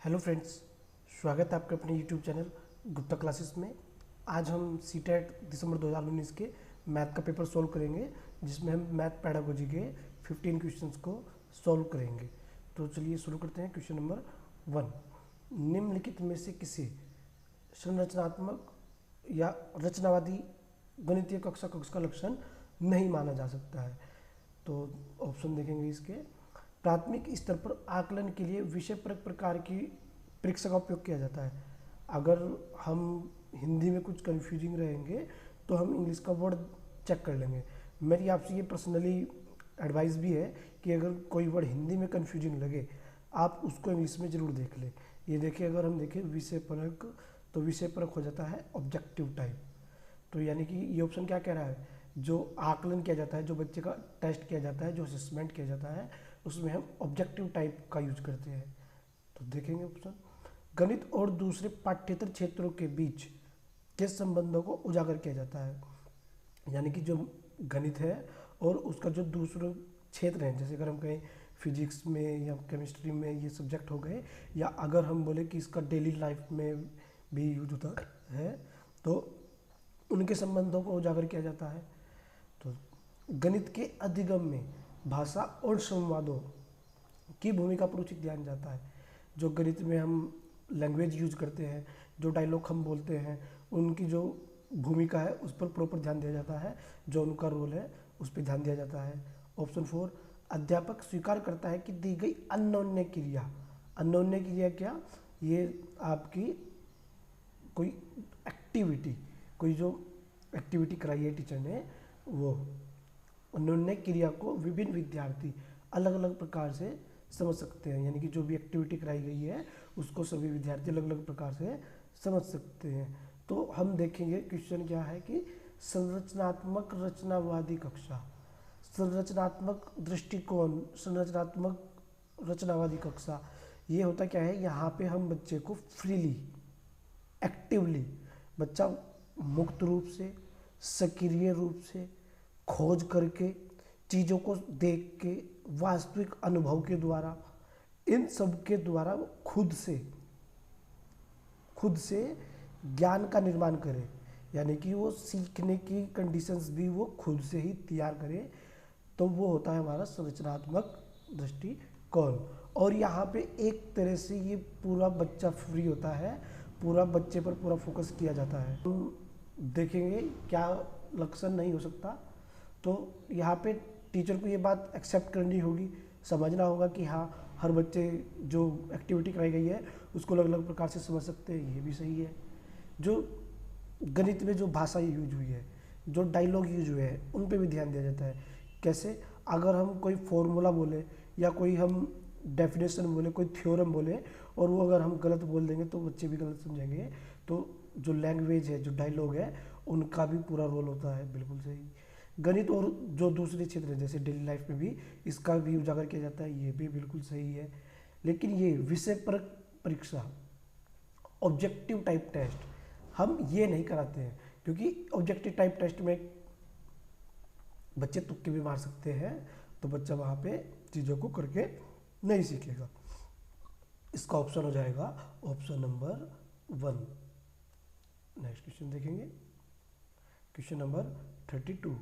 Hello friends, स्वागत है आपके अपने यूट्यूब चैनल गुप्ता क्लासेस में। आज हम सीटेट दिसंबर 2019 के मैथ का पेपर सॉल्व करेंगे, जिसमें हम मैथ पैडागोजी के 15 क्वेश्चंस को सॉल्व करेंगे। तो चलिए शुरू करते हैं। क्वेश्चन नंबर 1, निम्नलिखित में से किसे संरचनात्मक या रचनावादी गणितीय कक्षा का लक्षण नहीं माना जा सकता है। तो ऑप्शन देखेंगे इसके। प्राथमिक स्तर पर आकलन के लिए विषय परक प्रकार की परीक्षा का उपयोग किया जाता है। अगर हम हिंदी में कुछ कंफ्यूजिंग रहेंगे तो हम इंग्लिश का वर्ड चेक कर लेंगे। मेरी आपसे ये पर्सनली एडवाइस भी है कि अगर कोई वर्ड हिंदी में कंफ्यूजिंग लगे आप उसको इंग्लिश में ज़रूर देख लें। ये देखिए, अगर हम देखें विषय परक, तो विषय परक हो जाता है ऑब्जेक्टिव टाइप। तो यानी कि ये ऑप्शन क्या कह रहा है, जो आकलन किया जाता है, जो बच्चे का टेस्ट किया जाता है, जो असेसमेंट किया जाता है, उसमें हम ऑब्जेक्टिव टाइप का यूज करते हैं। तो देखेंगे ऑप्शन। गणित और दूसरे पाठ्येतर क्षेत्रों के बीच के संबंधों को उजागर किया जाता है। यानी कि जो गणित है और उसका जो दूसरे क्षेत्र हैं, जैसे अगर हम कहें फिजिक्स में या केमिस्ट्री में ये सब्जेक्ट हो गए, या अगर हम बोले कि इसका डेली लाइफ में भी यूज होता है, तो उनके संबंधों को उजागर किया जाता है। तो गणित के अधिगम में भाषा और संवादों की भूमिका पर उचित ध्यान जाता है। जो गणित में हम लैंग्वेज यूज करते हैं, जो डायलॉग हम बोलते हैं, उनकी जो भूमिका है उस पर प्रॉपर ध्यान दिया जाता है, जो उनका रोल है उस पर ध्यान दिया जाता है। ऑप्शन 4, अध्यापक स्वीकार करता है कि दी गई अन्योन्य क्रिया, अन्योन्य क्रिया क्या, ये आपकी कोई एक्टिविटी, कोई जो एक्टिविटी कराई है टीचर ने, वो अन्योन्य क्रिया को विभिन्न विद्यार्थी अलग अलग प्रकार से समझ सकते हैं। यानी कि जो भी एक्टिविटी कराई गई है उसको सभी विद्यार्थी अलग अलग प्रकार से समझ सकते हैं। तो हम देखेंगे क्वेश्चन क्या है कि संरचनात्मक रचनावादी कक्षा, संरचनात्मक दृष्टिकोण, संरचनात्मक रचनावादी कक्षा, ये होता क्या है, यहाँ पे हम बच्चे को फ्रीली, एक्टिवली, बच्चा मुक्त रूप से, सक्रिय रूप से, खोज करके, चीज़ों को देख के, वास्तविक अनुभव के द्वारा, इन सब के द्वारा वो खुद से ज्ञान का निर्माण करे। यानी कि वो सीखने की कंडीशंस भी वो खुद से ही तैयार करे। तो वो होता है हमारा संरचनात्मक दृष्टिकोण। और यहाँ पे एक तरह से ये पूरा बच्चा फ्री होता है, पूरा बच्चे पर पूरा फोकस किया जाता है। हम देखेंगे क्या लक्षण नहीं हो सकता। तो यहाँ पे टीचर को ये बात एक्सेप्ट करनी होगी, समझना होगा कि हाँ, हर बच्चे जो एक्टिविटी कराई गई है उसको अलग अलग प्रकार से समझ सकते हैं, ये भी सही है। जो गणित में जो भाषा यूज हुई है, जो डायलॉग यूज हुए हैं, उन पे भी ध्यान दिया जाता है। कैसे, अगर हम कोई फॉर्मूला बोले या कोई हम डेफिनेशन बोले, कोई थ्योरम बोले, और वो अगर हम गलत बोल देंगे तो बच्चे भी गलत समझेंगे। तो जो लैंग्वेज है, जो डायलॉग है, उनका भी पूरा रोल होता है। बिल्कुल सही। गणित और जो दूसरे क्षेत्र हैं जैसे डेली लाइफ में भी इसका भी उजागर किया जाता है, ये भी बिल्कुल सही है। लेकिन ये विषय परक परीक्षा, ऑब्जेक्टिव टाइप टेस्ट, हम ये नहीं कराते हैं, क्योंकि ऑब्जेक्टिव टाइप टेस्ट में बच्चे तुक्के भी मार सकते हैं, तो बच्चा वहाँ पे चीज़ों को करके नहीं सीखेगा। इसका ऑप्शन हो जाएगा ऑप्शन नंबर 1। नेक्स्ट क्वेश्चन देखेंगे। क्वेश्चन नंबर 32,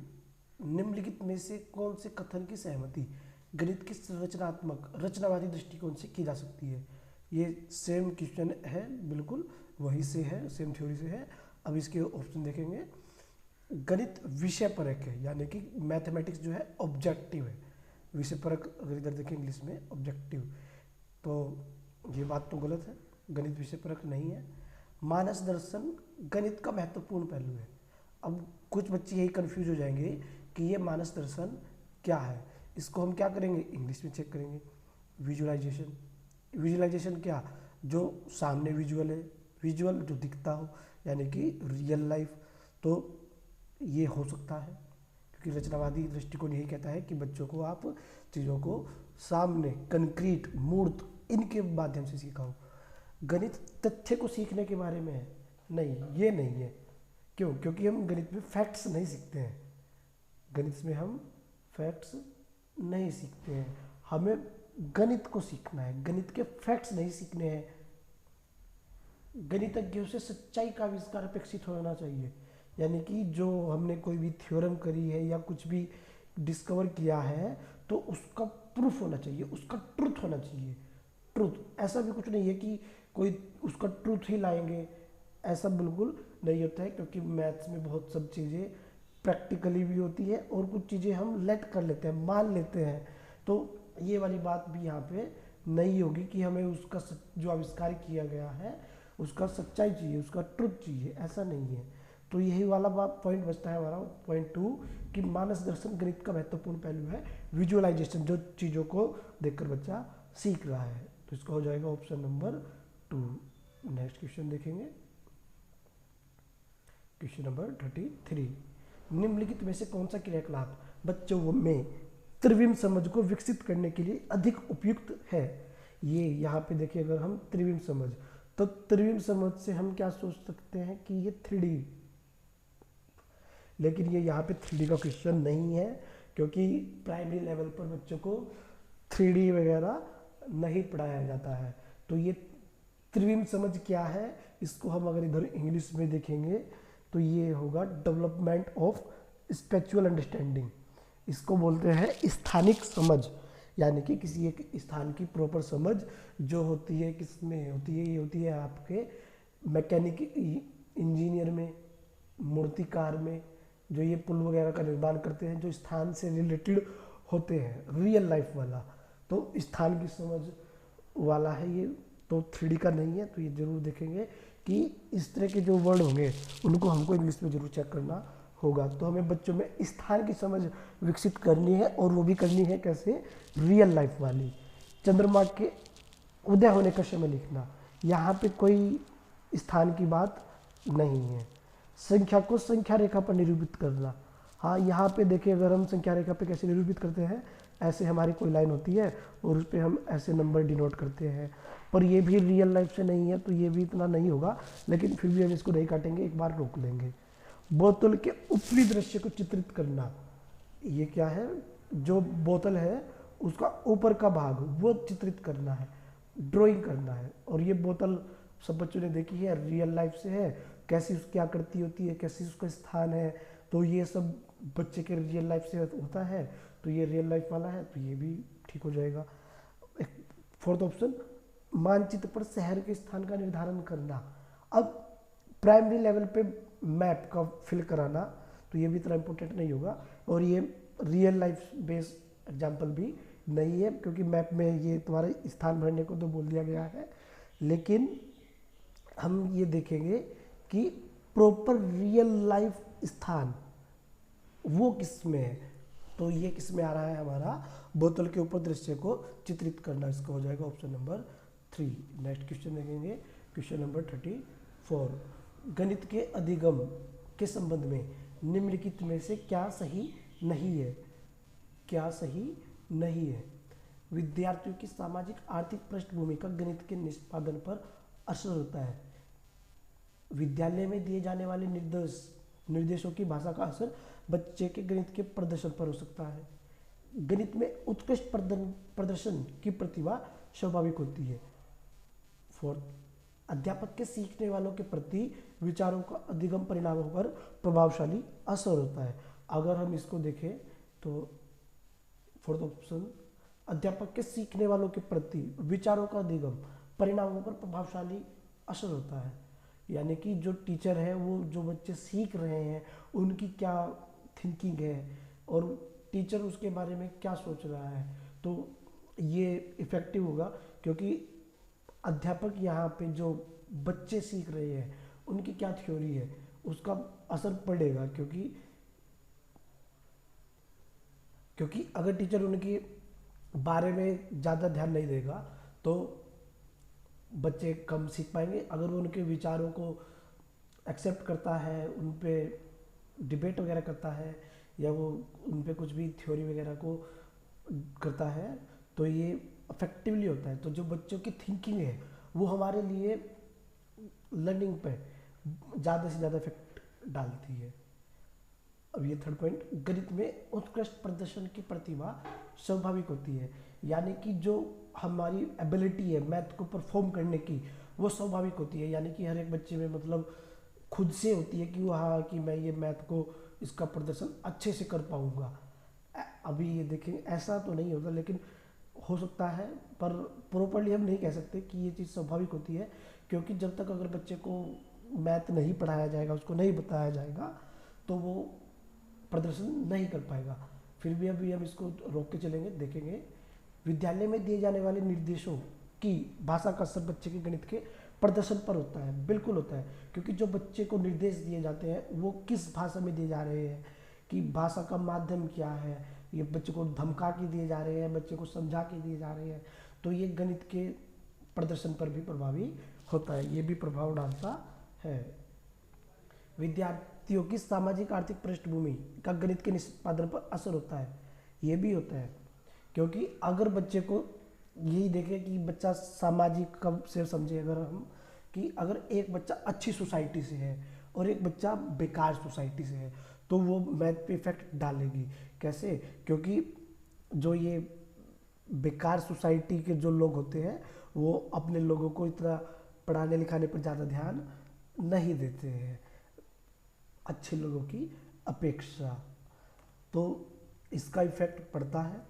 निम्नलिखित में से कौन से कथन की सहमति गणित के संरचनात्मक रचनावादी दृष्टिकोण से की जा सकती है। ये सेम क्वेश्चन है, बिल्कुल वही से है, सेम थ्योरी से है। अब इसके ऑप्शन देखेंगे। गणित विषय परक है, यानी कि मैथमेटिक्स जो है ऑब्जेक्टिव है। विषय परक अगर इधर देखें इंग्लिश में ऑब्जेक्टिव, तो ये बात तो गलत है, गणित विषय परक नहीं है। मानस दर्शन गणित का महत्वपूर्ण पहलू है। अब कुछ बच्चे यही कंफ्यूज हो जाएंगे कि ये मानस दर्शन क्या है। इसको हम क्या करेंगे, इंग्लिश में चेक करेंगे। विजुअलाइजेशन, विजुअलाइजेशन क्या, जो सामने विजुअल है, विजुअल जो दिखता हो, यानी कि रियल लाइफ। तो ये हो सकता है, क्योंकि रचनावादी दृष्टिकोण यही कहता है कि बच्चों को आप चीज़ों को सामने, कंक्रीट, मूर्त, इनके माध्यम से सिखाओ। गणित तथ्य को सीखने के बारे में है, नहीं, ये नहीं है। क्यों, क्योंकि हम गणित में फैक्ट्स नहीं सीखते हैं, गणित में हम फैक्ट्स नहीं सीखते हैं, हमें गणित को सीखना है, गणित के फैक्ट्स नहीं सीखने हैं। गणितज्ञों से सच्चाई का आविष्कार अपेक्षित होना चाहिए। यानी कि जो हमने कोई भी थ्योरम करी है या कुछ भी डिस्कवर किया है तो उसका प्रूफ होना चाहिए, उसका ट्रुथ होना चाहिए। ट्रुथ, ऐसा भी कुछ नहीं है कि कोई उसका ट्रुथ ही लाएंगे, ऐसा बिल्कुल नहीं होता है, क्योंकि मैथ्स में बहुत सब चीज़ें प्रैक्टिकली भी होती है और कुछ चीज़ें हम लेट कर लेते हैं, मान लेते हैं। तो ये वाली बात भी यहाँ पे नहीं होगी कि हमें उसका जो आविष्कार किया गया है उसका सच्चाई चाहिए, उसका ट्रुथ चाहिए, ऐसा नहीं है। तो यही वाला पॉइंट बचता है हमारा पॉइंट 2 कि मानस दर्शन गणित का महत्वपूर्ण पहलू है विजुअलाइजेशन, जो चीज़ों को देखकर बच्चा सीख रहा है। तो इसका हो जाएगा ऑप्शन नंबर 2। नेक्स्ट क्वेश्चन देखेंगे, क्वेश्चन नंबर 33। निम्नलिखित में से कौन सा क्रियाकलाप बच्चों में त्रिविम समझ को विकसित करने के लिए अधिक उपयुक्त है? ये यहाँ पे देखिए, अगर हम त्रिविम समझ, तो त्रिविम समझ से हम क्या सोच सकते हैं कि ये 3D, लेकिन ये यहाँ पे 3D का क्वेश्चन नहीं है, क्योंकि प्राइमरी लेवल पर बच्चों को 3D वगैरह नहीं पढ़ाया जाता है। तो ये त्रिविम समझ क्या है, इसको हम अगर इधर इंग्लिश में देखेंगे तो ये होगा डेवलपमेंट ऑफ स्पिरिचुअल अंडरस्टैंडिंग। इसको बोलते हैं स्थानिक समझ, यानी कि किसी एक स्थान की प्रॉपर समझ जो होती है, किसमें होती है? ये होती है आपके मैकेनिक इंजीनियर में, मूर्तिकार में, जो ये पुल वगैरह का निर्माण करते हैं, जो स्थान से रिलेटेड होते हैं, रियल लाइफ वाला। तो स्थान की समझ वाला है ये, तो 3D का नहीं है। तो ये जरूर देखेंगे कि इस तरह के जो वर्ड होंगे उनको हमको इंग्लिश में जरूर चेक करना होगा। तो हमें बच्चों में स्थान की समझ विकसित करनी है, और वो भी करनी है कैसे? रियल लाइफ वाली। चंद्रमा के उदय होने का समय लिखना, यहाँ पे कोई स्थान की बात नहीं है। संख्या को संख्या रेखा पर निरूपित करना, हाँ यहाँ पे देखिए, अगर हम संख्या रेखा पे कैसे निरूपित करते हैं, ऐसे हमारी कोई लाइन होती है और उस पर हम ऐसे नंबर डिनोट करते हैं, पर ये भी रियल लाइफ से नहीं है, तो ये भी इतना नहीं होगा, लेकिन फिर भी हम इसको नहीं काटेंगे, एक बार रोक लेंगे। बोतल के ऊपरी दृश्य को चित्रित करना, ये क्या है? जो बोतल है उसका ऊपर का भाग वो चित्रित करना है, ड्राइंग करना है। और ये बोतल सब बच्चों ने देखी है, रियल लाइफ से है, कैसी उसकी आकृति होती है, कैसी उसका स्थान है, तो ये सब बच्चे के रियल लाइफ से होता है, तो ये रियल लाइफ वाला है, तो ये भी ठीक हो जाएगा। एक फोर्थ ऑप्शन, मानचित्र पर शहर के स्थान का निर्धारण करना। अब प्राइमरी लेवल पे मैप का फिल कराना, तो ये भी इतना इम्पोर्टेंट नहीं होगा, और ये रियल लाइफ बेस्ड एग्जाम्पल भी नहीं है, क्योंकि मैप में ये तुम्हारे स्थान भरने को तो बोल दिया गया है। लेकिन हम ये देखेंगे कि प्रॉपर रियल लाइफ स्थान वो किस में है, तो ये किस में आ रहा है? हमारा बोतल के ऊपर दृश्य को चित्रित करना, इसका हो जाएगा ऑप्शन नंबर 3। नेक्स्ट क्वेश्चन देखेंगे, क्वेश्चन नंबर 34। गणित के अधिगम के संबंध में निम्नलिखित में से क्या सही नहीं है? क्या सही नहीं है? विद्यार्थियों की सामाजिक आर्थिक पृष्ठभूमि का गणित के निष्पादन पर असर होता है। विद्यालय में दिए जाने वाले निर्देशों की भाषा का असर बच्चे के गणित के प्रदर्शन पर हो सकता है। गणित में उत्कृष्ट प्रदर्शन की प्रतिभा स्वाभाविक होती है। फोर्थ, अध्यापक के सीखने वालों के प्रति विचारों का अधिगम परिणामों पर प्रभावशाली असर होता है। अगर हम इसको देखें तो फोर्थ ऑप्शन, अध्यापक के सीखने वालों के प्रति विचारों का अधिगम परिणामों पर प्रभावशाली असर होता है। यानी कि जो टीचर है वो जो बच्चे सीख रहे हैं उनकी क्या थिंकिंग है और टीचर उसके बारे में क्या सोच रहा है, तो ये इफ़ेक्टिव होगा, क्योंकि अध्यापक यहाँ पे जो बच्चे सीख रहे हैं उनकी क्या थ्योरी है उसका असर पड़ेगा, क्योंकि अगर टीचर उनके बारे में ज़्यादा ध्यान नहीं देगा तो बच्चे कम सीख पाएंगे। अगर वो उनके विचारों को एक्सेप्ट करता है, उन पे डिबेट वगैरह करता है, या वो उन पे कुछ भी थ्योरी वगैरह को करता है, तो ये इफेक्टिवली होता है। तो जो बच्चों की थिंकिंग है वो हमारे लिए लर्निंग पे ज़्यादा से ज़्यादा इफेक्ट डालती है। अब ये थर्ड पॉइंट, गणित में उत्कृष्ट प्रदर्शन की प्रतिभा स्वाभाविक होती है। यानी कि जो हमारी एबिलिटी है मैथ को परफॉर्म करने की, वो स्वाभाविक होती है, यानी कि हर एक बच्चे में मतलब खुद से होती है कि हाँ कि मैं ये मैथ को इसका प्रदर्शन अच्छे से कर पाऊँगा। अभी ये देखें ऐसा तो नहीं होता, लेकिन हो सकता है, पर प्रॉपरली हम नहीं कह सकते कि ये चीज़ स्वाभाविक होती है, क्योंकि जब तक अगर बच्चे को मैथ नहीं पढ़ाया जाएगा, उसको नहीं बताया जाएगा, तो वो प्रदर्शन नहीं कर पाएगा। फिर भी अभी हम इसको रोक के चलेंगे, देखेंगे। विद्यालय में दिए जाने वाले निर्देशों की भाषा का असर बच्चे के गणित के प्रदर्शन पर होता है। बिल्कुल होता है, क्योंकि जो बच्चे को निर्देश दिए जाते हैं वो किस भाषा में दिए जा रहे हैं, कि भाषा का माध्यम क्या है, ये बच्चे को धमका के दिए जा रहे हैं, बच्चे को समझा के दिए जा रहे हैं, तो ये गणित के प्रदर्शन पर भी प्रभावी होता है, ये भी प्रभाव डालता है। विद्यार्थियों की सामाजिक आर्थिक पृष्ठभूमि का गणित के निष्पादन पर असर होता है, ये भी होता है, क्योंकि अगर बच्चे को यही देखें कि बच्चा सामाजिक कब से समझे, अगर हम कि अगर एक बच्चा अच्छी सोसाइटी से है और एक बच्चा बेकार सोसाइटी से है, तो वो मैथ पे इफेक्ट डालेगी। कैसे? क्योंकि जो ये बेकार सोसाइटी के जो लोग होते हैं वो अपने लोगों को इतना पढ़ाने लिखाने पर ज़्यादा ध्यान नहीं देते हैं अच्छे लोगों की अपेक्षा, तो इसका इफेक्ट पड़ता है।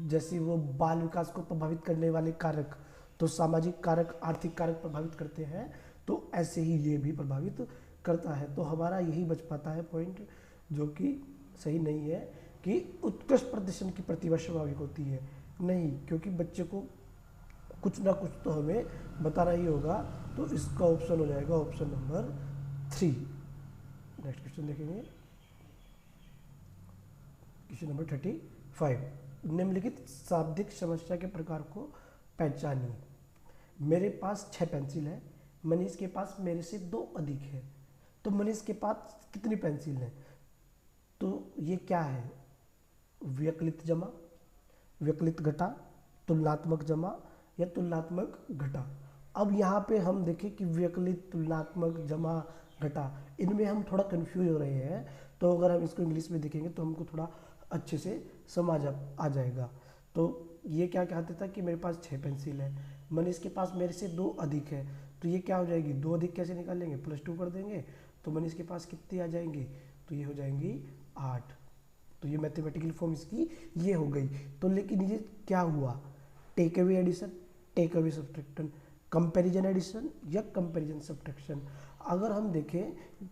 जैसे वो बाल विकास को प्रभावित करने वाले कारक, तो सामाजिक कारक, आर्थिक कारक प्रभावित करते हैं, तो ऐसे ही ये भी प्रभावित करता है। तो हमारा यही बच पाता है पॉइंट, जो कि सही नहीं है कि उत्कृष्ट प्रदर्शन की प्रतिभा स्वाभाविक होती है, नहीं, क्योंकि बच्चे को कुछ ना कुछ तो हमें बताना ही होगा। तो इसका ऑप्शन हो जाएगा ऑप्शन नंबर 3। नेक्स्ट क्वेश्चन देखेंगे, क्वेश्चन नंबर 35। निम्नलिखित शाब्दिक समस्या के प्रकार को पहचानिए। मेरे पास 6 पेंसिल है, मनीष के पास मेरे से 2 अधिक है, तो मनीष के पास कितनी पेंसिल है? तो ये क्या है? व्यक्लित जमा, व्यक्लित घटा, तुलनात्मक जमा या तुलनात्मक घटा। अब यहाँ पे हम देखें कि व्यक्लित, तुलनात्मक, जमा, घटा, इनमें हम थोड़ा कंफ्यूज हो रहे हैं, तो अगर हम इसको इंग्लिश में देखेंगे तो हमको थोड़ा अच्छे से समझ आ जाएगा। तो ये क्या कहते था कि मेरे पास 6 पेंसिल है, मनीष के पास मेरे से 2 अधिक है, तो ये क्या हो जाएगी? 2 अधिक कैसे निकालेंगे? +2 कर देंगे, तो मनीष के पास कितनी आ जाएंगी? तो ये हो जाएंगी 8। तो ये मैथमेटिकल फॉर्म इसकी ये हो गई। तो लेकिन ये क्या हुआ? Take away addition, take away subtraction, comparison addition या कंपैरिजन सब्ट्रैक्शन। अगर हम देखें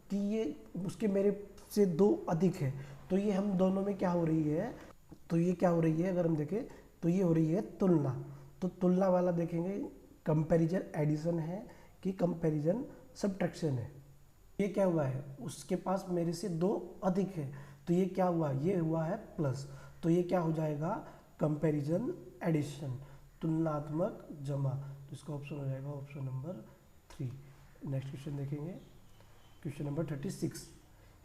कि ये उसके मेरे से 2 अधिक है, तो ये हम दोनों में क्या हो रही है? तो ये क्या हो रही है? अगर हम देखें तो ये हो रही है तुलना। तो तुलना वाला देखेंगे कंपैरिजन एडिशन है कि कंपैरिजन सब्ट्रैक्शन है। ये क्या हुआ है? उसके पास मेरे से 2 अधिक है, तो ये क्या हुआ? ये हुआ है प्लस, तो ये क्या हो जाएगा? कंपैरिजन एडिशन, तुलनात्मक जमा। तो इसका ऑप्शन हो जाएगा ऑप्शन नंबर 3। नेक्स्ट क्वेश्चन देखेंगे, क्वेश्चन नंबर 36।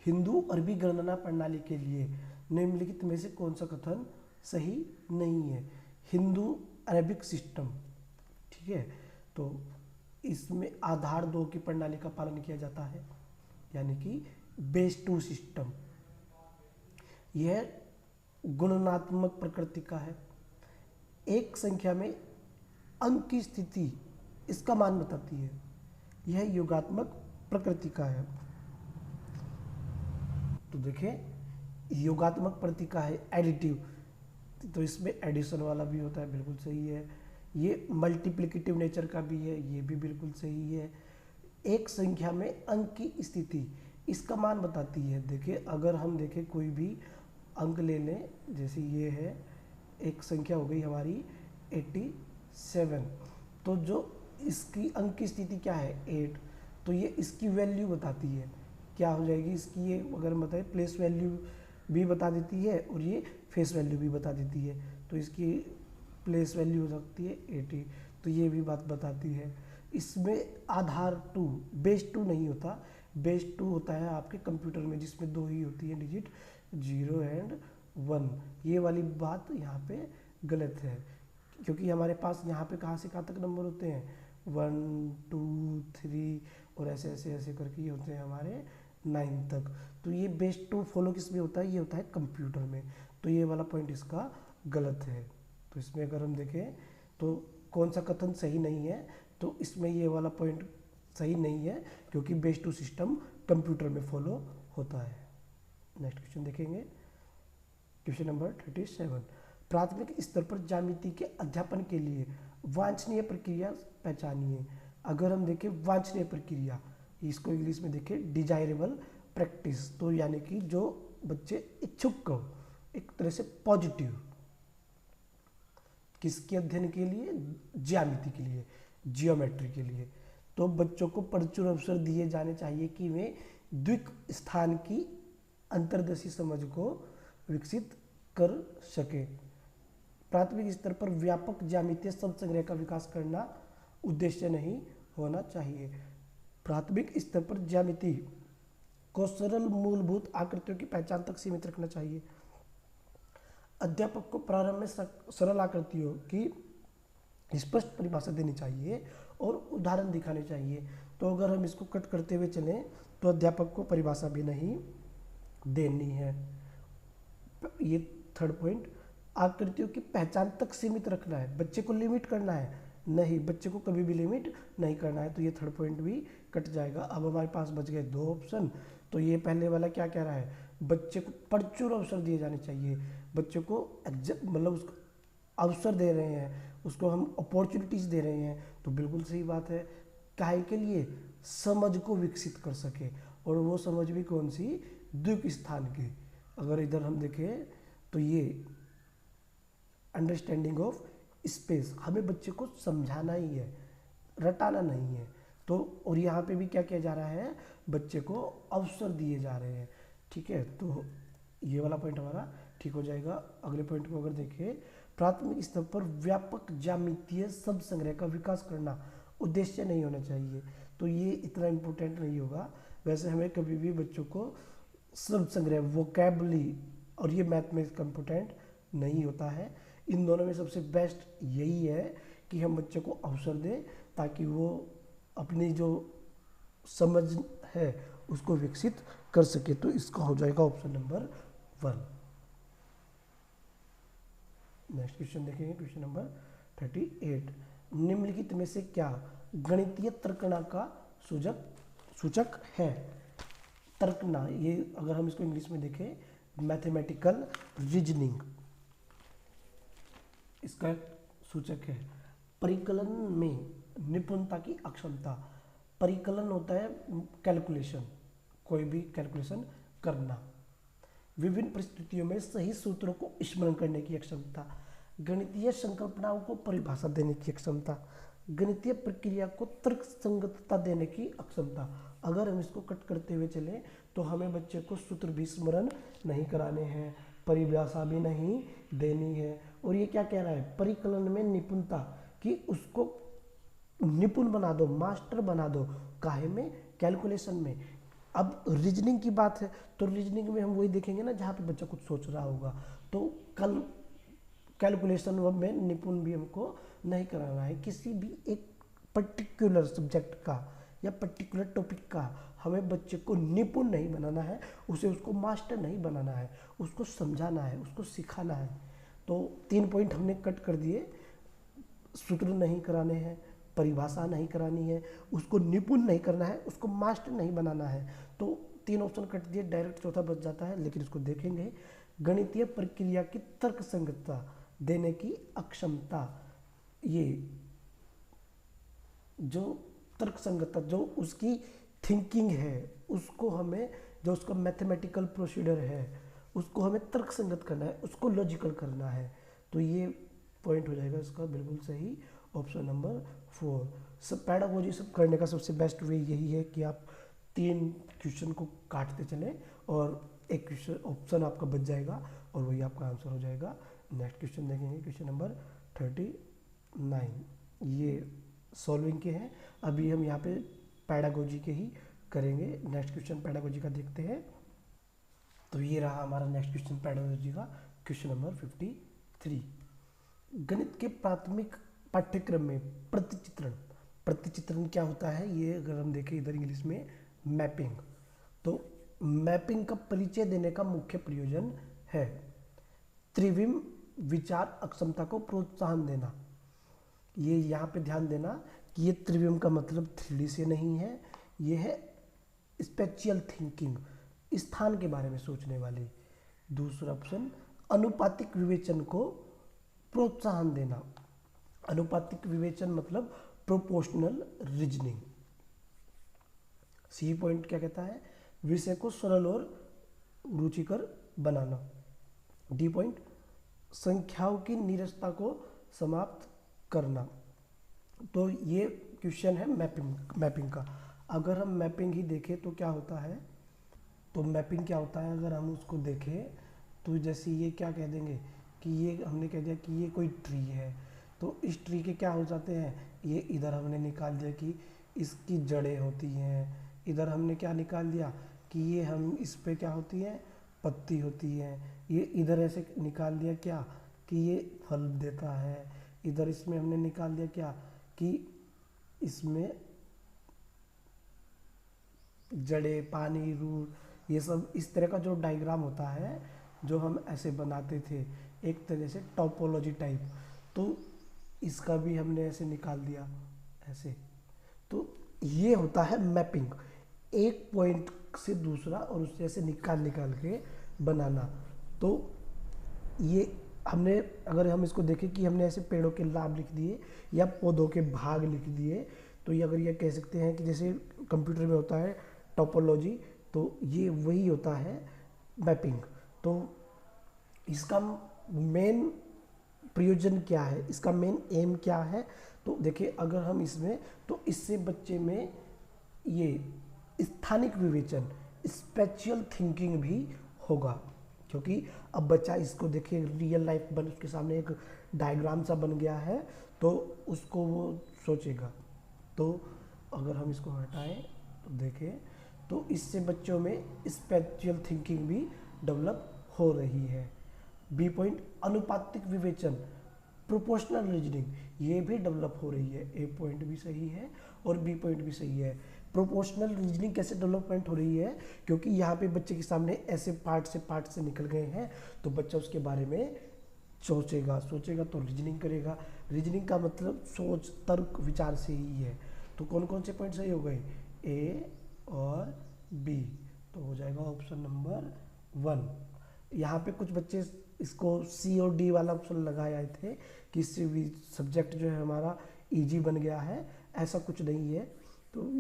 हिंदू अरबी गणना प्रणाली के लिए निम्नलिखित में से कौन सा कथन सही नहीं है? हिंदू अरबिक सिस्टम, ठीक है, तो इसमें आधार 2 की प्रणाली का पालन किया जाता है, यानी कि बेस 2 सिस्टम। यह गुणनात्मक प्रकृति का है, एक संख्या में अंक की स्थिति इसका मान बताती है। यह योगात्मक प्रकृति का है। तो देखें योगात्मक प्रकृति का है, एडिटिव, तो इसमें एडिशन वाला भी होता है, बिल्कुल सही है। ये मल्टीप्लिकेटिव नेचर का भी है, ये भी बिल्कुल सही है। एक संख्या में अंक की स्थिति इसका मान बताती है। देखिए अगर हम देखें कोई भी अंक ले लें, जैसे ये है, एक संख्या हो गई हमारी 87, तो जो इसकी अंक की स्थिति क्या है? 8, तो ये इसकी वैल्यू बताती है, क्या हो जाएगी इसकी? ये अगर हम बताएं प्लेस वैल्यू भी बता देती है और ये फेस वैल्यू भी बता देती है, तो इसकी प्लेस वैल्यू हो सकती है 80, तो ये भी बात बताती है। इसमें आधार 2, बेस 2 नहीं होता, बेस 2 होता है आपके कंप्यूटर में, जिसमें 2 ही होती है डिजिट, 0 और 1। ये वाली बात यहाँ पे गलत है, क्योंकि हमारे पास यहाँ पे कहाँ से कहाँ तक नंबर होते हैं? 1 2 3 और ऐसे ऐसे ऐसे करके ये होते हैं हमारे 9 तक। तो ये बेस 2 फॉलो किस में होता है? ये होता है कंप्यूटर में। तो ये वाला पॉइंट इसका गलत है, तो तो इसमें अगर हम देखें तो कौन सा कथन सही नहीं है, तो इसमें ये वाला पॉइंट सही नहीं है, क्योंकि बेस टू सिस्टम कंप्यूटर में फॉलो होता है। नेक्स्ट क्वेश्चन देखेंगे, क्वेश्चन नंबर 37। प्राथमिक स्तर पर ज्यामिति के अध्यापन के लिए वांछनीय प्रक्रिया पहचानिए। अगर हम देखें वांछनीय प्रक्रिया, इसको इंग्लिश में देखें डिजायरेबल प्रैक्टिस, तो यानी कि जो बच्चे इच्छुक हो, एक तरह से पॉजिटिव, किसके अध्ययन के लिए, ज्यामिति के लिए, जियोमेट्री के लिए। तो बच्चों को प्रचुर अवसर दिए जाने चाहिए कि वे द्विक स्थान की अंतर्दर्शी समझ को विकसित कर सके। प्राथमिक स्तर पर व्यापक ज्यामितीय शब्द संग्रह का विकास करना उद्देश्य नहीं होना चाहिए। प्राथमिक स्तर पर ज्यामिति को सरल मूलभूत आकृतियों की पहचान तक सीमित रखना चाहिए। अध्यापक को प्रारंभ में सरल आकृतियों की स्पष्ट परिभाषा देनी चाहिए और उदाहरण दिखाने चाहिए। तो अगर हम इसको कट करते हुए चलें तो अध्यापक को परिभाषा भी नहीं देनी है। ये थर्ड पॉइंट, आकृतियों की पहचान तक सीमित रखना है, बच्चे को लिमिट करना है नहीं, बच्चे को कभी भी लिमिट नहीं करना है। तो ये थर्ड पॉइंट भी कट जाएगा। अब हमारे पास बच गए दो ऑप्शन। तो ये पहले वाला क्या कह रहा है, बच्चे को प्रचुर अवसर दिए जाने चाहिए, बच्चे को मतलब उसको अवसर दे रहे हैं, उसको हम अपॉर्चुनिटीज़ दे रहे हैं, तो बिल्कुल सही बात है। काहे के लिए, समझ को विकसित कर सके, और वो समझ भी कौन सी, द्विक स्थान की। अगर इधर हम देखें तो ये अंडरस्टैंडिंग ऑफ स्पेस, हमें बच्चे को समझाना ही है, रटाना नहीं है। तो और यहाँ पे भी क्या किया जा रहा है, बच्चे को अवसर दिए जा रहे हैं। ठीक है, तो ये वाला पॉइंट हमारा ठीक हो जाएगा। अगले पॉइंट को अगर देखें, प्राथमिक स्तर पर व्यापक ज्यामितीय शब्द संग्रह का विकास करना उद्देश्य नहीं होना चाहिए। तो ये इतना इम्पोर्टेंट नहीं होगा। वैसे हमें कभी भी बच्चों को शब्द संग्रह, वोकैबुलरी और ये मैथ में इम्पोर्टेंट नहीं होता है। इन दोनों में सबसे बेस्ट यही है कि हम बच्चे को अवसर दें ताकि वो अपनी जो समझ है उसको विकसित कर सके। तो इसका हो जाएगा ऑप्शन नंबर 1। नेक्स्ट क्वेश्चन देखेंगे, क्वेश्चन नंबर 38। निम्नलिखित में से क्या गणितीय तर्कना का सूचक है। तर्कना, ये अगर हम इसको इंग्लिश में देखें मैथमेटिकल रीजनिंग, इसका सूचक है। परिकलन में निपुणता की अक्षमता, परिकलन होता है कैलकुलेशन, कोई भी कैलकुलेशन करना। विभिन्न परिस्थितियों में सही सूत्रों को स्मरण करने की क्षमता, गणितीय संकल्पनाओं को परिभाषा देने की क्षमता, गणितीय प्रक्रिया को तर्क संगतता देने की अक्षमता। अगर हम इसको कट करते हुए चलें तो हमें बच्चे को सूत्र भी स्मरण नहीं कराने हैं, परिभाषा भी नहीं देनी है। और ये क्या कह रहा है, परिकलन में निपुणता, कि उसको निपुण बना दो, मास्टर बना दो, काहे में, कैलकुलेशन में। अब रीजनिंग की बात है तो रीजनिंग में हम वही देखेंगे ना जहाँ पे बच्चा कुछ सोच रहा होगा। तो कल कैलकुलेशन में निपुण भी हमको नहीं कराना है। किसी भी एक पर्टिकुलर सब्जेक्ट का या पर्टिकुलर टॉपिक का हमें बच्चे को निपुण नहीं बनाना है, उसे उसको मास्टर नहीं बनाना है, उसको समझाना है, उसको सिखाना है। तो 3 पॉइंट हमने कट कर दिए, सूत्र नहीं कराने हैं, परिभाषा नहीं करानी है, उसको निपुण नहीं करना है, उसको मास्टर नहीं बनाना है। तो 3 ऑप्शन कट दिए, डायरेक्ट चौथा बच जाता है। लेकिन इसको देखेंगे, गणितीय प्रक्रिया की तर्क संगतता देने की अक्षमता, ये जो तर्क संगतता, जो उसकी थिंकिंग है, उसको हमें, जो उसका मैथमेटिकल प्रोसीजर है उसको हमें तर्क संगत करना है, उसको लॉजिकल करना है। तो ये पॉइंट हो जाएगा इसका बिल्कुल सही, ऑप्शन नंबर 4। सब पैडागोजी सब करने का सबसे बेस्ट वे यही है कि आप 3 क्वेश्चन को काटते चलें और एक क्वेश्चन ऑप्शन आपका बच जाएगा और वही आपका आंसर हो जाएगा। नेक्स्ट क्वेश्चन देखेंगे, क्वेश्चन नंबर 39। ये सॉल्विंग के हैं। अभी हम यहाँ पे पैडागोजी के ही करेंगे। नेक्स्ट क्वेश्चन पैडागोजी का देखते हैं। तो ये रहा हमारा नेक्स्ट क्वेश्चन पैडागोजी का, क्वेश्चन नंबर 53। गणित के प्राथमिक पाठ्यक्रम में प्रतिचित्रण क्या होता है, ये अगर हम देखें इधर इंग्लिश में मैपिंग, तो मैपिंग का परिचय देने का मुख्य प्रयोजन है। त्रिविम विचार अक्षमता को प्रोत्साहन देना। ये यहाँ पे ध्यान देना कि ये त्रिविम का मतलब 3D से नहीं है, ये है स्पेशियल थिंकिंग, स्थान के बारे में सोचने वाली। दूसरा ऑप्शन अनुपातिक विवेचन को प्रोत्साहन देना। अनुपातिक विवेचन मतलब प्रोपोर्शनल रीजनिंग। सी पॉइंट क्या कहता है, विषय को सरल और रुचिकर बनाना। डी पॉइंट संख्याओं की नीरसता को समाप्त करना। तो ये क्वेश्चन है मैपिंग का। अगर हम मैपिंग ही देखें तो क्या होता है, तो मैपिंग क्या होता है अगर हम उसको देखें तो जैसे ये क्या कह देंगे कि ये हमने कह दिया कि ये कोई ट्री है, तो इस ट्री के क्या हो जाते हैं, ये इधर हमने निकाल दिया कि इसकी जड़ें होती हैं, इधर हमने क्या निकाल दिया कि ये हम इस पे क्या होती है, पत्ती होती है, ये इधर ऐसे निकाल दिया क्या कि ये फल देता है, इधर इसमें हमने निकाल दिया क्या कि इसमें जड़ें, पानी, रूट, ये सब इस तरह का जो डायग्राम होता है जो हम ऐसे बनाते थे एक तरह से टोपोलॉजी टाइप, तो इसका भी हमने ऐसे निकाल दिया ऐसे। तो ये होता है मैपिंग, एक पॉइंट से दूसरा और उससे ऐसे निकाल के बनाना। तो ये हमने अगर हम इसको देखें कि हमने ऐसे पेड़ों के लाभ लिख दिए या पौधों के भाग लिख दिए, तो ये अगर ये कह सकते हैं कि जैसे कंप्यूटर में होता है टोपोलॉजी, तो ये वही होता है मैपिंग। तो इसका मेन प्रयोजन क्या है, इसका मेन एम क्या है, तो देखिए अगर हम इसमें तो इससे बच्चे में ये स्थानिक विवेचन, स्पेशियल थिंकिंग भी होगा, क्योंकि अब बच्चा इसको देखिए रियल लाइफ बन उसके सामने एक डायग्राम सा बन गया है तो उसको वो सोचेगा। तो अगर हम इसको हटाएं तो देखें तो इससे बच्चों में स्पेशियल थिंकिंग भी डेवलप हो रही है। बी पॉइंट अनुपातिक विवेचन, प्रोपोर्शनल रीजनिंग, ये भी डेवलप हो रही है। ए पॉइंट भी सही है और बी पॉइंट भी सही है। प्रोपोर्शनल रीजनिंग कैसे डेवलपमेंट हो रही है, क्योंकि यहाँ पे बच्चे के सामने ऐसे पार्ट से निकल गए हैं, तो बच्चा उसके बारे में सोचेगा तो रीजनिंग करेगा। रीजनिंग का मतलब सोच, तर्क, विचार से ही है। तो कौन कौन से पॉइंट सही हो गए, ए और बी, तो हो जाएगा ऑप्शन नंबर 1। यहाँ पे कुछ बच्चे इसको सी और डी वाला ऑप्शन लगाए आए थे कि इससे भी सब्जेक्ट जो है हमारा इजी बन गया है, ऐसा कुछ नहीं है। तो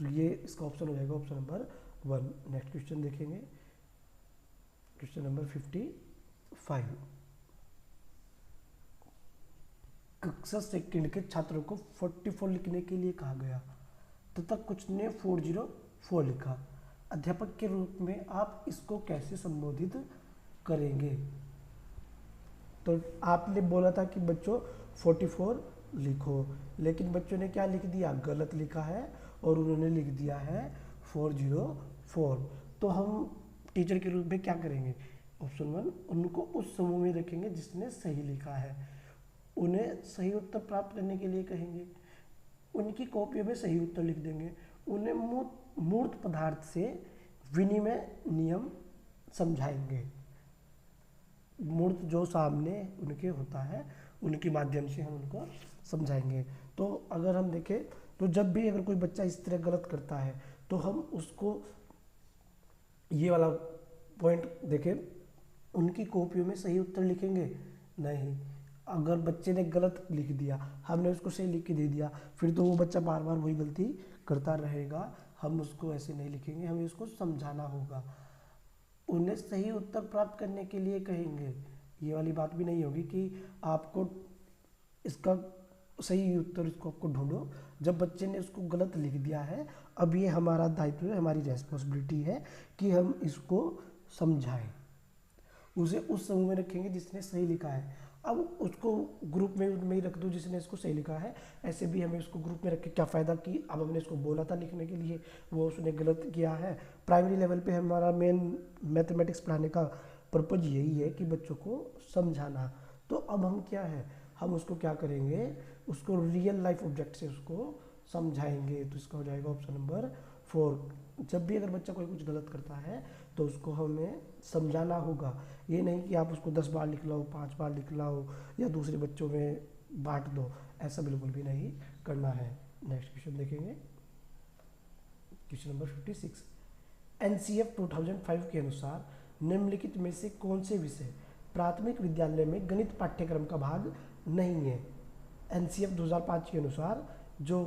ये इसका ऑप्शन हो जाएगा ऑप्शन नंबर 1। नेक्स्ट क्वेश्चन देखेंगे, क्वेश्चन नंबर 55। कक्षा सेकंड के छात्रों को 44 लिखने के लिए कहा गया तथा कुछ ने 404 लिखा। अध्यापक के रूप में आप इसको कैसे संबोधित करेंगे। तो आपने बोला था कि बच्चों 44 लिखो, लेकिन बच्चों ने क्या लिख दिया, गलत लिखा है और उन्होंने लिख दिया है 404। तो हम टीचर के रूप में क्या करेंगे, ऑप्शन 1, उनको उस समूह में रखेंगे जिसने सही लिखा है, उन्हें सही उत्तर प्राप्त करने के लिए कहेंगे, उनकी कॉपियों में सही उत्तर लिख देंगे, उन्हें मूर्त पदार्थ से विनिमय नियम समझाएंगे। मूर्त जो सामने उनके होता है उनके माध्यम से हम उनको समझाएंगे। तो अगर हम देखें तो जब भी अगर कोई बच्चा इस तरह गलत करता है तो हम उसको ये वाला पॉइंट देखें, उनकी कॉपियों में सही उत्तर लिखेंगे नहीं। अगर बच्चे ने गलत लिख दिया, हमने उसको सही लिख के दे दिया, फिर तो वो बच्चा बार बार वही गलती करता रहेगा। हम उसको ऐसे नहीं लिखेंगे, हमें उसको समझाना होगा। उन्हें सही उत्तर प्राप्त करने के लिए कहेंगे, ये वाली बात भी नहीं होगी कि आपको इसका सही उत्तर इसको आपको ढूंढो। जब बच्चे ने उसको गलत लिख दिया है, अब ये हमारा दायित्व है, हमारी रेस्पॉन्सिबिलिटी है कि हम इसको समझाएं। उसे उस समूह में रखेंगे जिसने सही लिखा है। अब उसको ग्रुप में ही रख दो जिसने इसको सही लिखा है। ऐसे भी हमें उसको ग्रुप में रख के क्या फ़ायदा कि अब हमने इसको बोला था लिखने के लिए, वो उसने गलत किया है। प्राइमरी लेवल पे हमारा मेन मैथमेटिक्स पढ़ाने का पर्पज़ यही है कि बच्चों को समझाना। तो अब हम क्या है, हम उसको क्या करेंगे, उसको रियल लाइफ ऑब्जेक्ट से उसको समझाएंगे। तो इसका हो जाएगा ऑप्शन नंबर 4। जब भी अगर बच्चा कोई कुछ गलत करता है तो उसको हमें समझाना होगा, ये नहीं कि आप उसको 10 बार लिख लो, 5 बार लिख लो या दूसरे बच्चों में बांट दो, ऐसा बिल्कुल भी नहीं करना है। नेक्स्ट क्वेश्चन देखेंगे, क्वेश्चन नंबर 56। एनसीएफ 2005 के अनुसार निम्नलिखित में से कौन से विषय प्राथमिक विद्यालय में गणित पाठ्यक्रम का भाग नहीं है। एनसीएफ 2005 के अनुसार जो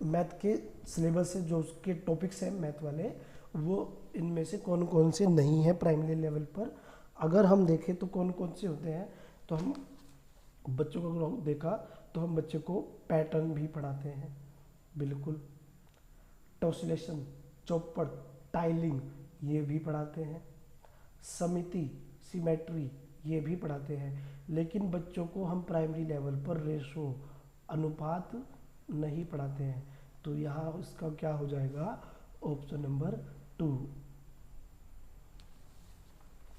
मैथ के सिलेबस से जो उसके टॉपिक्स हैं मैथ वाले, वो इनमें से कौन कौन से नहीं हैं प्राइमरी लेवल पर। अगर हम देखें तो कौन कौन से होते हैं, तो हम बच्चों को अगर देखा तो हम बच्चे को पैटर्न भी पढ़ाते हैं, बिल्कुल, टॉसलेशन, चौपड़, टाइलिंग ये भी पढ़ाते हैं, समिति, सिमेट्री ये भी पढ़ाते हैं। लेकिन बच्चों को हम प्राइमरी लेवल पर रेशो, अनुपात नहीं पढ़ाते हैं। तो यहाँ उसका क्या हो जाएगा, ऑप्शन नंबर 2।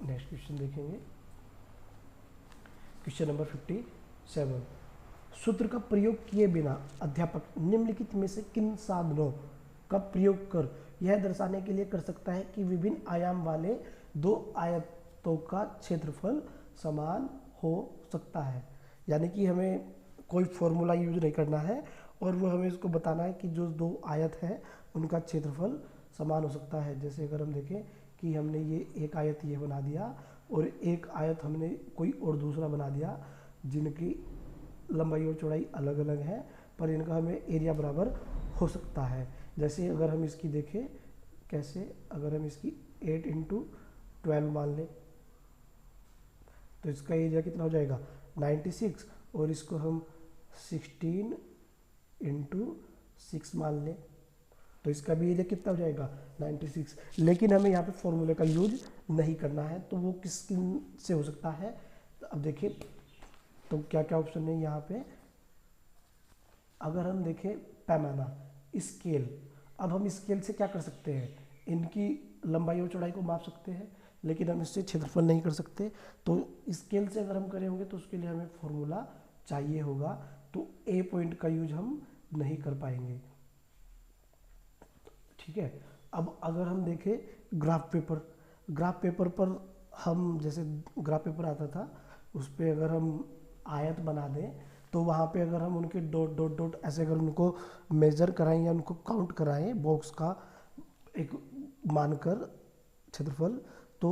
नेक्स्ट क्वेश्चन देखेंगे, क्वेश्चन नंबर 57। सूत्र का प्रयोग किए बिना अध्यापक निम्नलिखित में से किन साधनों का प्रयोग कर यह दर्शाने के लिए कर सकता है कि विभिन्न आयाम वाले दो आयतों का क्षेत्रफल समान हो सकता है। यानी कि हमें कोई फॉर्मूला यूज नहीं करना है और वो हमें इसको बताना है कि जो दो आयत है उनका क्षेत्रफल समान हो सकता है। जैसे अगर हम देखें कि हमने ये एक आयत ये बना दिया और एक आयत हमने कोई और दूसरा बना दिया, जिनकी लंबाई और चौड़ाई अलग अलग है पर इनका हमें एरिया बराबर हो सकता है। जैसे अगर हम इसकी देखें कैसे, अगर हम इसकी 8 × 12 मान लें तो इसका एरिया कितना हो जाएगा 96, और इसको हम 16 × 6 मान लें तो इसका भी एरिया कितना हो जाएगा 96। लेकिन हमें यहाँ पे फॉर्मूले का यूज नहीं करना है, तो वो किस से हो सकता है। तो अब देखिए तो क्या क्या ऑप्शन है यहाँ पे। अगर हम देखें पैमाना, स्केल, अब हम स्केल से क्या कर सकते हैं, इनकी लंबाई और चौड़ाई को माप सकते हैं, लेकिन हम इससे क्षेत्रफल नहीं कर सकते। तो स्केल से अगर हम करें होंगे तो उसके लिए हमें फॉर्मूला चाहिए होगा, तो ए पॉइंट का यूज हम नहीं कर पाएंगे, ठीक है। अब अगर हम देखें ग्राफ पेपर, ग्राफ पेपर पर हम जैसे ग्राफ पेपर आता था उस पर अगर हम आयत बना दें तो वहाँ पे अगर हम उनके डॉट डॉट डॉट ऐसे अगर उनको मेजर कराएं या उनको काउंट कराएं बॉक्स का एक मानकर क्षेत्रफल, तो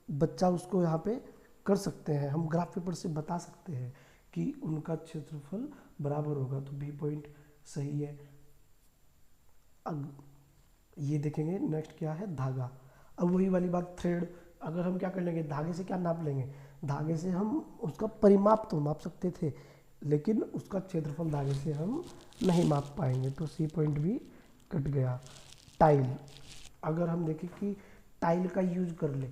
बच्चा उसको यहाँ पे कर सकते हैं। हम ग्राफ पेपर से बता सकते हैं कि उनका क्षेत्रफल बराबर होगा, तो बी पॉइंट सही है। अब ये देखेंगे नेक्स्ट क्या है, धागा। अब वही वाली बात थ्रेड, अगर हम क्या कर लेंगे, धागे से क्या नाप लेंगे, धागे से हम उसका परिमाप तो माप सकते थे लेकिन उसका क्षेत्रफल धागे से हम नहीं माप पाएंगे, तो सी पॉइंट भी कट गया। टाइल, अगर हम देखें कि टाइल का यूज कर ले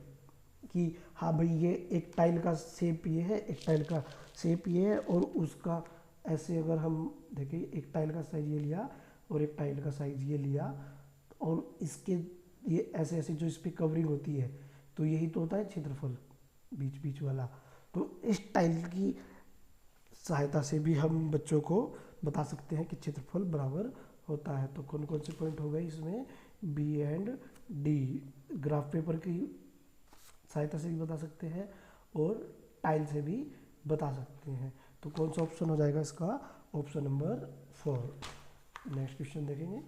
कि हाँ भाई ये एक टाइल का शेप ये है, एक टाइल का शेप ये है, और उसका ऐसे अगर हम देखें एक टाइल का साइज ये लिया और एक टाइल का साइज ये लिया और इसके ये ऐसे ऐसे जो इस पर कवरिंग होती है, तो यही तो होता है क्षेत्रफल बीच बीच वाला। तो इस टाइल की सहायता से भी हम बच्चों को बता सकते हैं कि क्षेत्रफल बराबर होता है। तो कौन कौन से पॉइंट हो गए इसमें, B and D. Graph paper की सहायता से भी बता सकते हैं और टाइल से भी बता सकते हैं। तो कौन सा ऑप्शन हो जाएगा इसका, ऑप्शन नंबर 4। नेक्स्ट क्वेश्चन देखेंगे,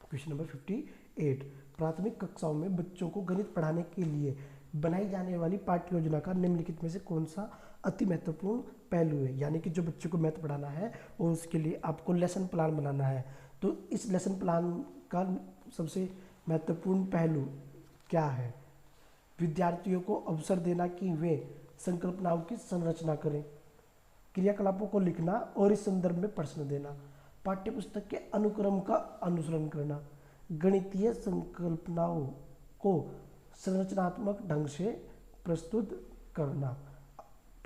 क्वेश्चन नंबर 58। प्राथमिक कक्षाओं में बच्चों को गणित पढ़ाने के लिए बनाई जाने वाली पाठ्य योजना का निम्नलिखित में से कौन सा अति महत्वपूर्ण पहलू है। यानी कि जो बच्चों को मैथ पढ़ाना है और उसके लिए आपको लेसन प्लान बनाना है, तो इस लेसन प्लान का सबसे महत्वपूर्ण पहलू क्या है, विद्यार्थियों को अवसर देना कि वे संकल्पनाओं की संरचना करें, क्रियाकलापों को लिखना और इस संदर्भ में प्रश्न देना, पाठ्यपुस्तक के अनुक्रम का अनुसरण करना, गणितीय संकल्पनाओं को संरचनात्मक ढंग से प्रस्तुत करना।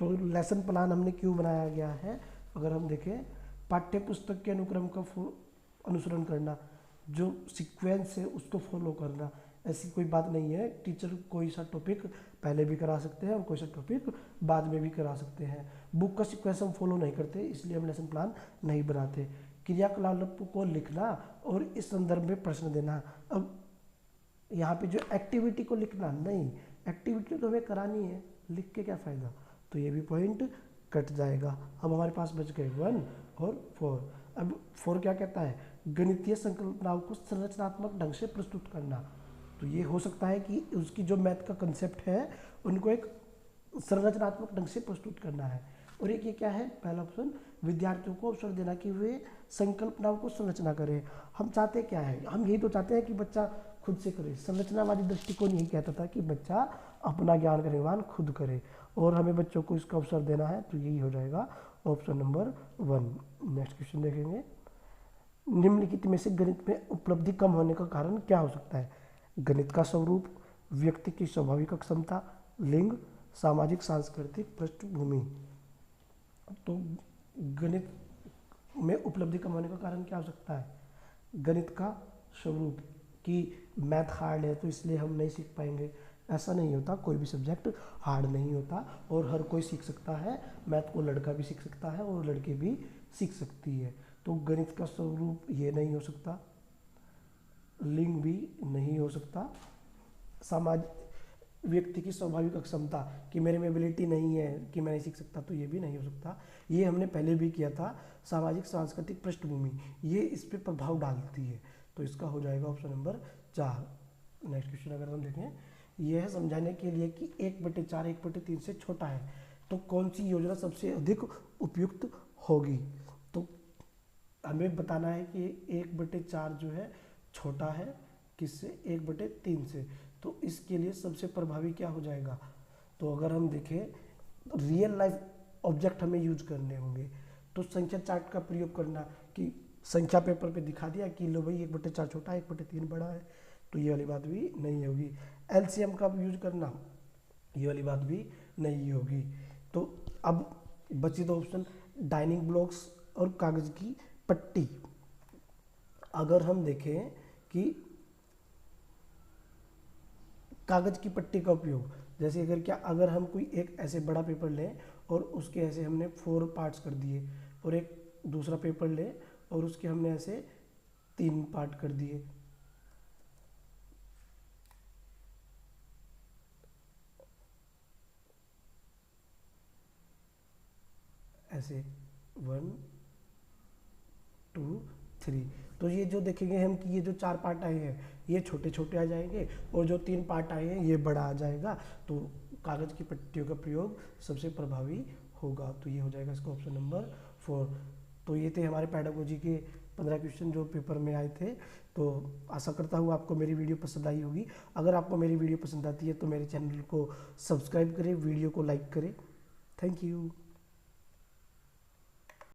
तो लेसन प्लान हमने क्यों बनाया गया है, अगर हम देखें पाठ्यपुस्तक के अनुक्रम का अनुसरण करना, जो सीक्वेंस है उसको फॉलो करना। ऐसी कोई बात नहीं है, टीचर कोई सा टॉपिक पहले भी करा सकते हैं और कोई सा टॉपिक बाद में भी करा सकते हैं। बुक का सीक्वेंस हम फॉलो नहीं करते, इसलिए हम लेसन प्लान नहीं बनाते। क्रियाकलाप को लिखना और इस संदर्भ में प्रश्न देना। अब यहाँ पे जो एक्टिविटी को लिखना नहीं, एक्टिविटी तो हमें करानी है, लिख के क्या फ़ायदा, तो ये भी पॉइंट कट जाएगा। अब हमारे पास बच गए 1 और 4। अब 4 क्या कहता है, गणितीय संकल्पनाओं को संरचनात्मक ढंग से प्रस्तुत करना। तो ये हो सकता है कि उसकी जो मैथ का कंसेप्ट है उनको एक संरचनात्मक ढंग से प्रस्तुत करना है। और एक ये क्या है, पहला ऑप्शन, विद्यार्थियों को अवसर देना कि वे संकल्पनाओं को संरचना करें। हम चाहते क्या है, हम यही तो चाहते हैं कि बच्चा खुद से करे। संरचनावादी दृष्टिकोण यही कहता था कि बच्चा अपना ज्ञान का निर्माण खुद करे, और हमें बच्चों को इसका अवसर देना है, तो यही हो जाएगा ऑप्शन नंबर 1। नेक्स्ट क्वेश्चन देखेंगे, निम्नलिखित में से गणित में उपलब्धि कम होने का कारण क्या हो सकता है। गणित का स्वरूप, व्यक्ति की स्वाभाविक क्षमता, लिंग, सामाजिक सांस्कृतिक पृष्ठभूमि। तो गणित में उपलब्धि कम होने का कारण क्या हो सकता है, गणित का स्वरूप कि मैथ हार्ड है तो इसलिए हम नहीं सीख पाएंगे। ऐसा नहीं होता, कोई भी सब्जेक्ट हार्ड नहीं होता और हर कोई सीख सकता है। मैथ को लड़का भी सीख सकता है और लड़की भी सीख सकती है। तो गणित का स्वरूप ये नहीं हो सकता, लिंग भी नहीं हो सकता, समाज, व्यक्ति की स्वाभाविक क्षमता कि मेरे में एबिलिटी नहीं है कि मैं नहीं सीख सकता, तो ये भी नहीं हो सकता। ये हमने पहले भी किया था। सामाजिक सांस्कृतिक पृष्ठभूमि, ये इस पर प्रभाव डालती है, तो इसका हो जाएगा ऑप्शन नंबर 4। नेक्स्ट क्वेश्चन अगर हम देखें, यह है समझाने के लिए कि 1/4 1/3 से छोटा है, तो कौन सी योजना सबसे अधिक उपयुक्त होगी। तो हमें बताना है कि 1/4 जो है छोटा है किससे, 1/3 से, तो इसके लिए सबसे प्रभावी क्या हो जाएगा। तो अगर हम देखें रियल लाइफ ऑब्जेक्ट हमें यूज करने होंगे, तो संख्या चार्ट का प्रयोग करना कि संख्या पेपर पे दिखा दिया कि लो भाई 1/4 छोटा है 1/3 बड़ा है, तो ये वाली बात भी नहीं होगी। एलसीएम का यूज करना, ये वाली बात भी नहीं होगी। तो अब बची दो ऑप्शन, डाइनिंग ब्लॉक्स और कागज की पट्टी। अगर हम देखें कि कागज की पट्टी का उपयोग, जैसे अगर हम कोई एक ऐसे बड़ा पेपर लें और उसके ऐसे हमने 4 पार्ट्स कर दिए, और एक दूसरा पेपर लें और उसके हमने ऐसे 3 पार्ट कर दिए, ऐसे 1 2 3, तो ये जो देखेंगे हम कि ये जो 4 पार्ट आए हैं ये छोटे छोटे आ जाएंगे और जो 3 पार्ट आए हैं ये बड़ा आ जाएगा। तो कागज की पट्टियों का प्रयोग सबसे प्रभावी होगा, तो ये हो जाएगा इसका ऑप्शन नंबर 4। तो ये थे हमारे पेडागोजी के 15 क्वेश्चन जो पेपर में आए थे। तो आशा करता हूँ आपको मेरी वीडियो पसंद आई होगी। अगर आपको मेरी वीडियो पसंद आती है तो मेरे चैनल को सब्सक्राइब करें, वीडियो को लाइक करें। Thank you.